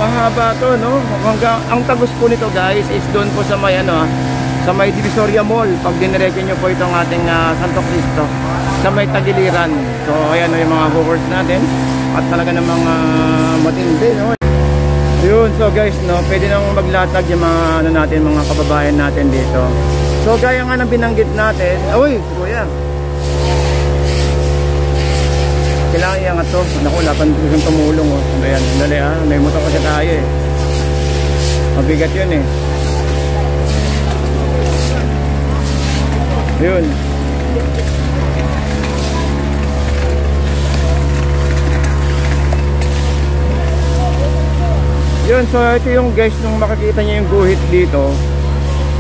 mahaba to, no? Hanggang, ang tagos po nito guys is doon po sa may ano, sa may Divisoria Mall. Pag diniretso nyo po itong ating Santo Cristo sa may Tagiliran. So ayan, no, yung mga hookers natin at talaga namang matindi, no? Yun, so guys, no, pwede nang maglatag yung mga ano natin, mga kababayan natin dito. So gaya nga ng binanggit natin, uy, kuya, kailangan iangat to. Naku, wala pang tumulong, oh. Ayan, dali may motor kasi tayo eh. Mabigat yun eh. Yun. Yun, so ito yung guys, nung makikita nyo yung guhit dito,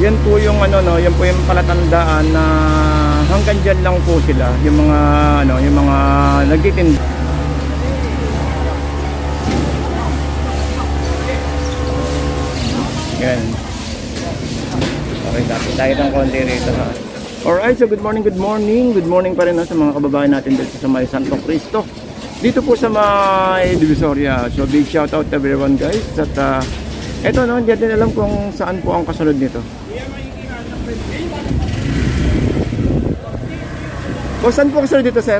yan po yung ano, no, yan po yung palatandaan na hanggang dyan lang po sila, yung mga ano, yung mga nagtitinda. Yan. Okay, tapos tayo ng konti rito, ha. Alright, so good morning pa rin, sa mga kababayan natin dito sa may Santo Cristo, dito po sa may Divisoria. So big shout out to everyone guys. At eto, no, hindi natin alam kung saan po ang kasunod nito. O saan po kasunod dito, sir?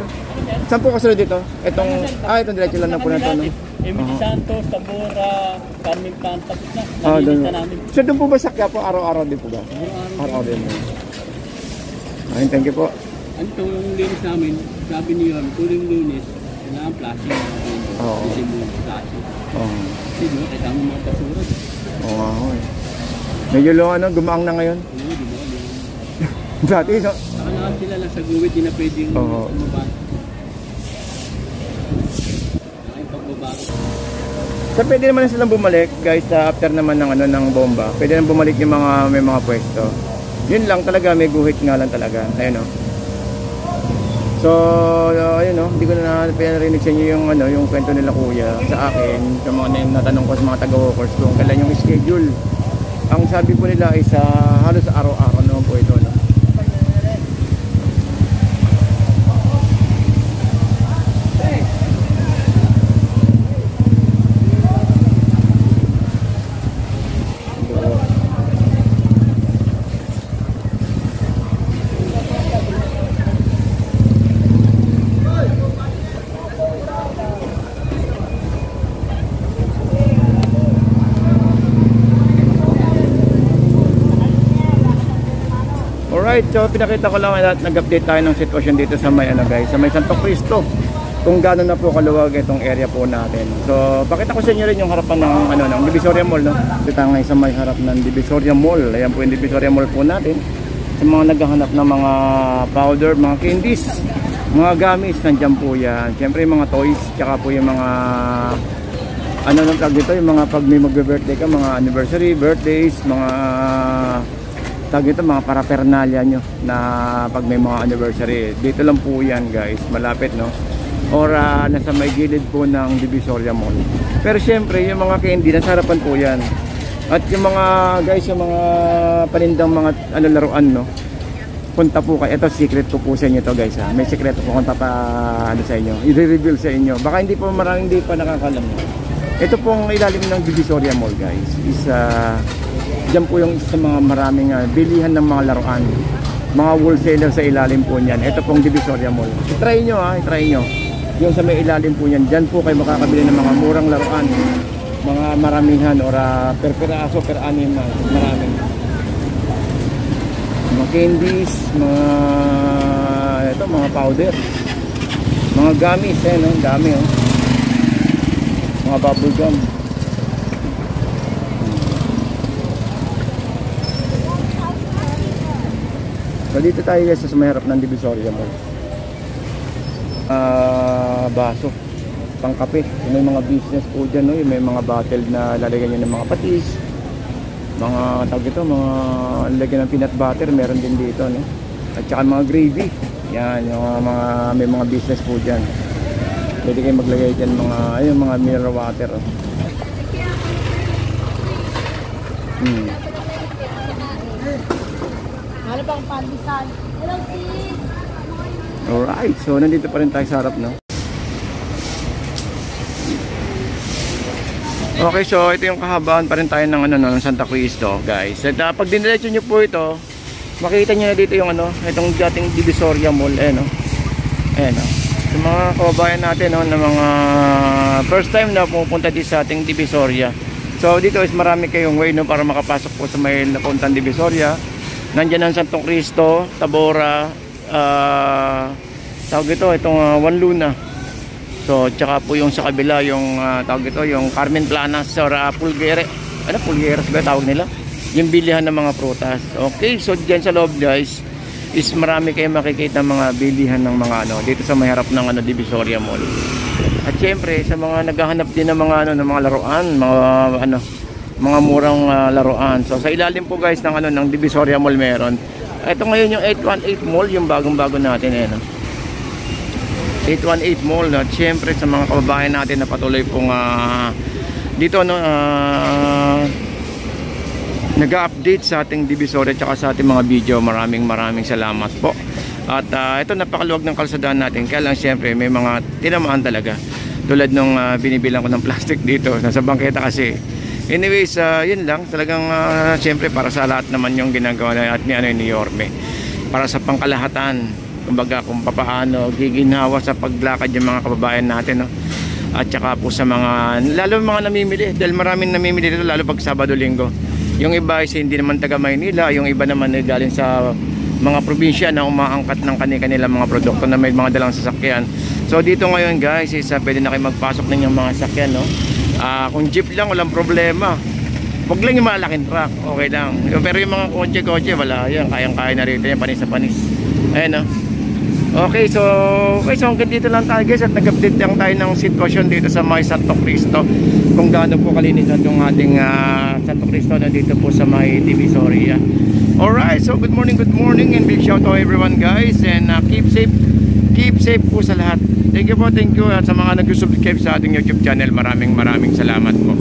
Saan po kasunod dito? Itong, itong diretso lang na po na ito, no? Emily Santos, Tambora, Carmen Pan, tapos na. Nalilista namin. So doon po ba sa Quiapo? Araw-araw din po ba? Araw-araw din. Ayun, thank you po. Ano ito yung linis namin? Sabi niyo, tuling lunes, kailangan plastic. Oo. Kasi mo plastic. Oo. Kasi mo, kailangan mo mga basura. Oo, medyo ano, gumaang na ngayon. Oo, di ba? Dati, no? Saka naman sila lang sa guwit, di na pwedeng bumaba. Saka pagbabago. So pwede naman silang bumalik guys, after naman ng ano, ng bomba. Pwede naman bumalik yung mga may mga pwesto. Yun lang talaga, may guhit nga lang talaga. Ayun, no? So ayun, no, hindi ko na pinarinig sa inyo yung ano, yung kwento nila kuya sa akin, sa mga natanong ko sa mga taga-workers kung kailan yung schedule. Ang sabi po nila ay halos araw-araw naman po ito, no? Alright, so pinakita ko lang at nag-update tayo ng sitwasyon dito sa may ano guys, sa may Santo Cristo. Kung gaano na po kaluwag itong area po natin. So, pakita ko sa inyo rin yung harapan ng ano ng Divisoria Mall, no. Dito tayo ngayon sa may harap ng Divisoria Mall. Ayan po yung Divisoria Mall po natin. Sa mga naghahanap ng mga powder, mga candies, mga gamis, nandiyan po yan. Siyempre yung mga toys, tsaka po yung mga ano nang tawag dito, yung mga pag may magbe-birthday ka, mga anniversary, birthdays, mga tawag ito, mga paraphernalia nyo na pag may mga anniversary. Dito lang po yan guys, malapit, no? Or nasa may gilid po ng Divisoria Mall. Pero syempre yung mga candy nasa harapan po yan. At yung mga guys, yung mga panindang mga ano, laruan, no, punta po kayo. Ito secret ko po sa inyo to guys, ha? May sekreto po kung ano sa inyo, i-reveal sa inyo, baka hindi po maraming hindi pa nakakalam. Ito pong ilalim ng Divisoria Mall guys is dyan po yung isa mga maraming bilihan ng mga laruan, mga wholesaler sa ilalim po niyan. Ito pong Divisoria Mall, i-try nyo, i-try nyo yung sa may ilalim po niyan. Dyan po kayo makakabili ng mga murang laruan, mga maramihan or per piraso, per anim, maraming mga candies, mga powder, mga gummies, no? Dami, oh. Mga bubble gum. So dito tayo guys sa may harap ng Divisoria Mall. Baso, pangkape. May mga business po dyan, no? May mga bottle na lalagyan nyo ng mga patis, mga tawag ito, mga lalagyan ng peanut butter, meron din dito, no? At saka mga gravy. Yan, yung may mga business po dyan. Pwede kayo maglagay dyan mga mineral water, oh. Ano bang pandisan? Hello, sis! Alright, so nandito pa rin tayo sa harap, no? Okay, so ito yung kahabaan pa rin tayo ng ng Santa Cristo, guys. At pag diniretso nyo po ito, makita nyo na dito yung itong dating Divisoria Mall, no. No. Yung mga kababayan natin, no, na mga first time na pupunta dito sa ating Divisoria. So dito is marami kayong way, no, para makapasok po sa may napuntang Divisoria. Nandiyan ang Santo Cristo, Tabora, tawag ito, itong Juan Luna. So, tsaka po yung sa kabila, yung tawag ito, yung Carmen Planas or Pulgueres. Pulgueres ba tawag nila? Yung bilihan ng mga prutas. Okay, so dyan sa loob, guys, is marami kayong makikita mga bilihan ng mga dito sa may harap ng Divisoria Mall. At syempre, sa mga naghahanap din ng mga ng mga laruan, mga murang laruan. So, sa ilalim po, guys, ng ng Divisoria Mall meron. Ito ngayon yung 818 Mall, yung bagong-bago natin, 818 Mall, at syempre sa mga kababayan natin na patuloy pong dito nag-update sa ating Divisoria at sa ating mga video. Maraming salamat po. At ito, napakaluwag ng kalsadaan natin, kaya lang syempre may mga tinamaan talaga, tulad nung binibilang ko ng plastic dito nasa bangketa kasi. Anyways, yun lang talagang syempre para sa lahat naman yung ginagawa at ni Yorme, para sa pangkalahatan, kumbaga kung papaano giginhawa sa paglakad yung mga kababayan natin, no? At saka po sa mga lalo mga namimili, dahil maraming namimili dito lalo pag Sabado Linggo. Yung iba ay hindi naman taga Maynila, yung iba naman ay galing sa mga probinsya na umaangkat ng kanilang mga produkto na may mga dalang sasakyan. So dito ngayon, guys, is pwede na kayo magpasok ng yung mga sasakyan, no? Kung jeep lang, walang problema. Huwag lang yung malaking truck, okay lang. Pero yung mga kotse wala yan, kayang-kaya na rito yan, panis sa panis. Ayan, no? Okay, so hanggang dito lang tayo, guys, at nag-update lang tayo ng sitwasyon dito sa may Santo Cristo, kung gaano po kalinis itong ating Santo Cristo na dito po sa may Divisoria. Alright, so good morning and big shout out to everyone, guys, and keep safe po sa lahat. Thank you po, at sa mga nag-subscribe sa ating YouTube channel, maraming salamat po.